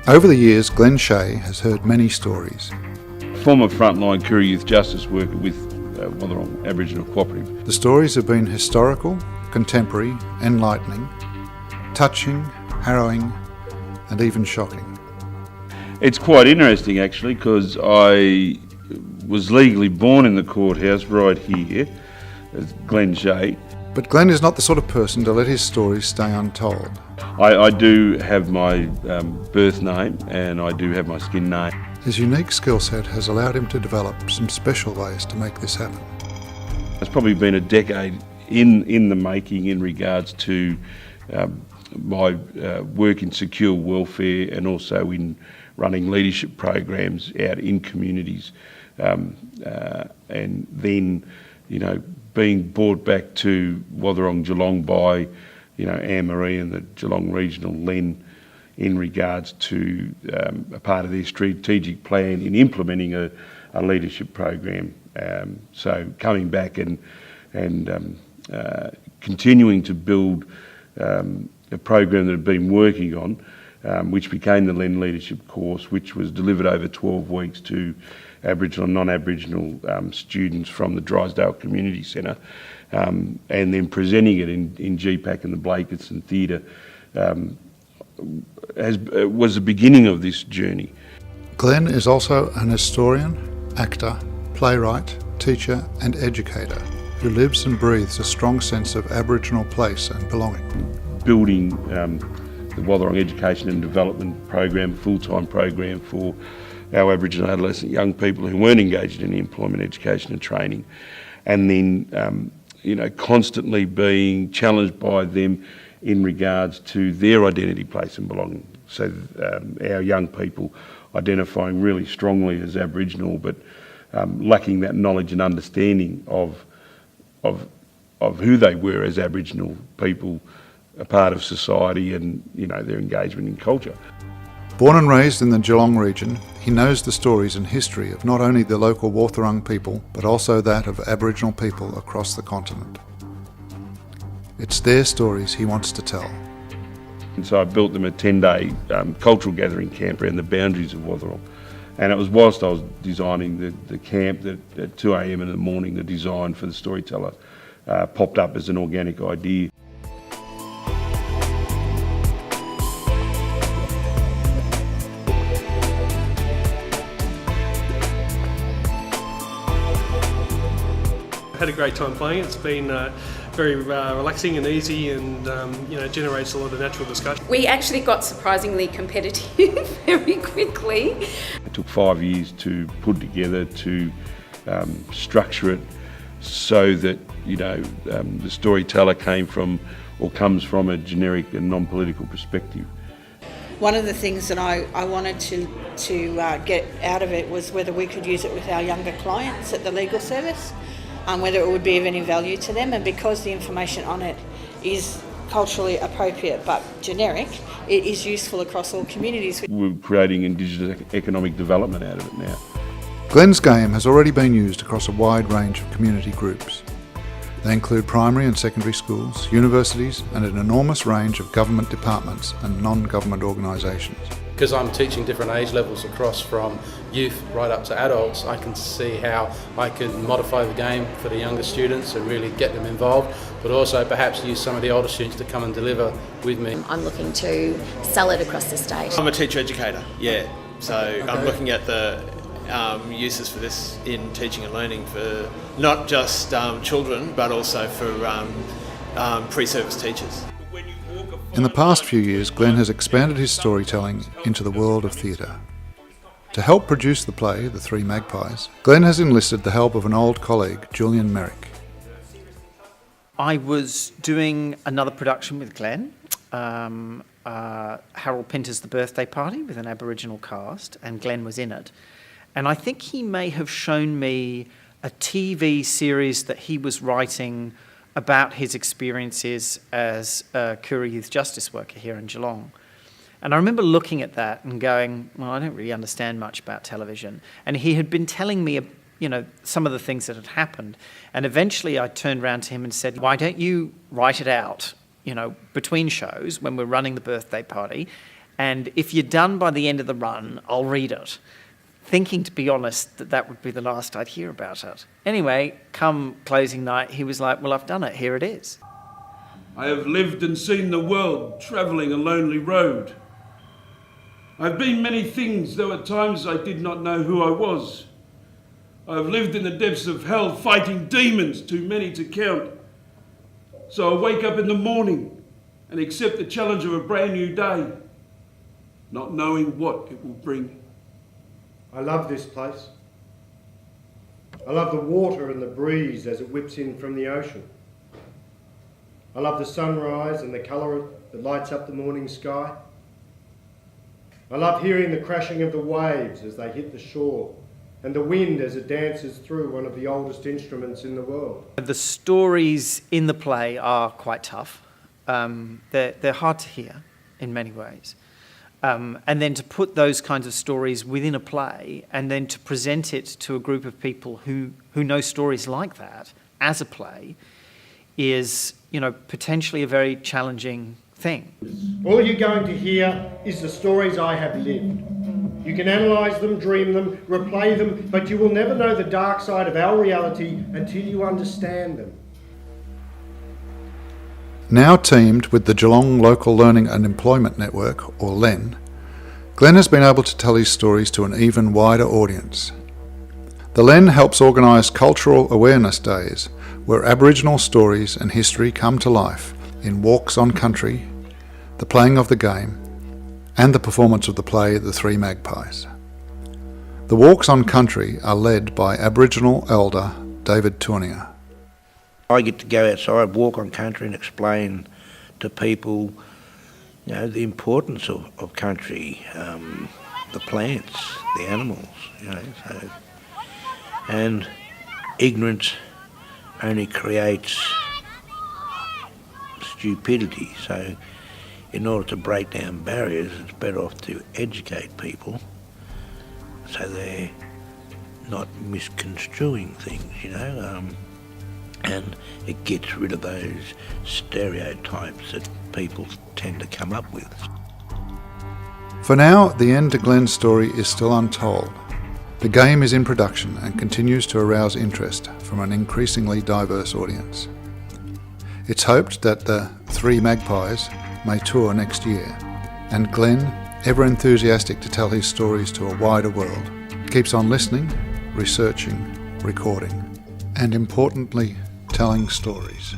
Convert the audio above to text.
Over the years, Glenn Shea has heard many stories. Former frontline Koori Youth Justice worker with Wotherong Aboriginal Cooperative. The stories have been historical, contemporary, enlightening, touching, harrowing, and even shocking. It's quite interesting actually, because I was legally born in the courthouse right here as Glenn Shea. But Glenn is not the sort of person to let his stories stay untold. I do have my birth name and I do have my skin name. His unique skill set has allowed him to develop some special ways to make this happen. It's probably been a decade in the making in regards to my work in secure welfare and also in running leadership programs out in communities, and then, you know, being brought back to Wotherong, Geelong by, you know, Anne-Marie and the Geelong Regional LEN in regards to a part of their strategic plan in implementing a leadership program. So coming back and continuing to build a program that I've been working on, which became the LEN Leadership course, which was delivered over 12 weeks to Aboriginal and non-Aboriginal students from the Drysdale Community Centre, and then presenting it in GPAC and the Blakiston Theatre, was the beginning of this journey. Glenn is also an historian, actor, playwright, teacher and educator who lives and breathes a strong sense of Aboriginal place and belonging. Building the Wotherong Education and Development Program, full-time program for our Aboriginal adolescent young people who weren't engaged in employment, education and training, and then you know, constantly being challenged by them in regards to their identity, place and belonging. So our young people identifying really strongly as Aboriginal, but lacking that knowledge and understanding of who they were as Aboriginal people, a part of society, and, you know, their engagement in culture. Born and raised in the Geelong region, he knows the stories and history of not only the local Wotherong people, but also that of Aboriginal people across the continent. It's their stories he wants to tell. And so I built them a 10-day cultural gathering camp around the boundaries of Wotherong. And it was whilst I was designing the camp that at 2 a.m. in the morning, the design for the Storyteller popped up as an organic idea. Had a great time playing. It's been very relaxing and easy, and you know, generates a lot of natural discussion. We actually got surprisingly competitive very quickly. It took 5 years to put together, to structure it so that, you know, the Storyteller came from, or comes from, a generic and non-political perspective. One of the things that I wanted to get out of it was whether we could use it with our younger clients at the legal service, whether it would be of any value to them, and because the information on it is culturally appropriate but generic, it is useful across all communities. We're creating Indigenous economic development out of it now. Glenn's game has already been used across a wide range of community groups. They include primary and secondary schools, universities and an enormous range of government departments and non-government organisations. Because I'm teaching different age levels across from youth right up to adults, I can see how I can modify the game for the younger students and really get them involved, but also perhaps use some of the older students to come and deliver with me. I'm looking to sell it across the state. I'm a teacher educator, yeah. So okay. I'm looking at the uses for this in teaching and learning for not just children, but also for pre-service teachers. In the past few years, Glenn has expanded his storytelling into the world of theatre. To help produce the play, The Three Magpies, Glenn has enlisted the help of an old colleague, Julian Merrick. I was doing another production with Glenn, Harold Pinter's The Birthday Party, with an Aboriginal cast, and Glenn was in it. And I think he may have shown me a TV series that he was writing about his experiences as a Koori Youth Justice worker here in Geelong. And I remember looking at that and going, well, I don't really understand much about television. And he had been telling me, you know, some of the things that had happened. And eventually I turned around to him and said, why don't you write it out, you know, between shows when we're running the birthday party, And if you're done by the end of the run, I'll read it. Thinking, to be honest, that would be the last I'd hear about it. Anyway, come closing night, he was like, well, I've done it. Here it is. I have lived and seen the world, travelling a lonely road. I've been many things, though at times I did not know who I was. I have lived in the depths of hell, fighting demons too many to count. So I wake up in the morning and accept the challenge of a brand new day, not knowing what it will bring. I love this place. I love the water and the breeze as it whips in from the ocean. I love the sunrise and the colour that lights up the morning sky. I love hearing the crashing of the waves as they hit the shore, and the wind as it dances through one of the oldest instruments in the world. The stories in the play are quite tough. They're hard to hear in many ways. And then to put those kinds of stories within a play and then to present it to a group of people who know stories like that as a play is, potentially a very challenging thing. All you're going to hear is the stories I have lived. You can analyse them, dream them, replay them, but you will never know the dark side of our reality until you understand them. Now teamed with the Geelong Local Learning and Employment Network, or GRLLEN, Glenn has been able to tell his stories to an even wider audience. The GRLLEN helps organise cultural awareness days where Aboriginal stories and history come to life in walks on country, the playing of the game, and the performance of the play The Three Magpies. The walks on country are led by Aboriginal elder David Tournier. I get to go outside, walk on country and explain to people, the importance of country, the plants, the animals, and ignorance only creates stupidity. So in order to break down barriers, it's better off to educate people so they're not misconstruing things, and it gets rid of those stereotypes that people tend to come up with. For now, the end to Glenn's story is still untold. The game is in production and continues to arouse interest from an increasingly diverse audience. It's hoped that the Three Magpies may tour next year, and Glenn, ever enthusiastic to tell his stories to a wider world, keeps on listening, researching, recording, and importantly, telling stories.